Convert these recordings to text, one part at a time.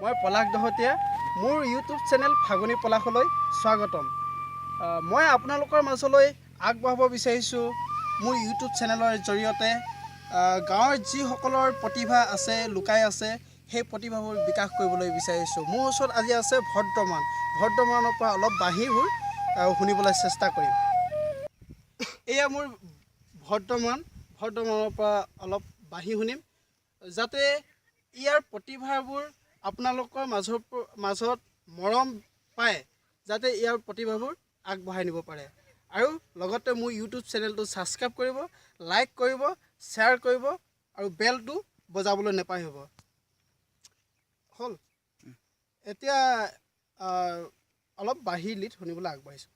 মই পলাশ দহতীয়া মোৰ YouTube channel ফাগুনী পলাশলৈ স্বাগতম। মই আপোনালোকৰ মাজলৈ আগবঢ়াব বিচাৰিছোঁ মোৰ ইউটিউব চেনেলৰ জৰিয়তে গাঁৱৰ যিসকলৰ প্ৰতিভা আছে লুকাই আছে সেই প্ৰতিভাবোৰ বিকাশ কৰিবলৈ বিচাৰিছোঁ। মোৰ ওচৰত আজি আছে বৰ্তমানৰ পৰা অলপ বাঁহীবোৰ শুনিবলৈ চেষ্টা কৰিম। এয়া মোৰ বৰ্তমানৰ পৰা অলপ বাঁহী শুনিম, যাতে ইয়াৰ প্ৰতিভাবোৰ আপোনালোকৰ মাজত মৰম পায়, যাতে ইয়াৰ প্ৰতিভাবোৰ আগবঢ়াই নিব পাৰে। আৰু লগতে মোৰ ইউটিউব চেনেলটো ছাবস্ক্ৰাইব কৰিব, লাইক কৰিব, শ্বেয়াৰ কৰিব আৰু বেলটো বজাবলৈ নেপাহৰিব। হ'ল এতিয়া অলপ বাঁহী লিড শুনিবলৈ আগবাঢ়িছোঁ।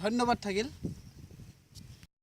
ধন্যবাদ থাকিল।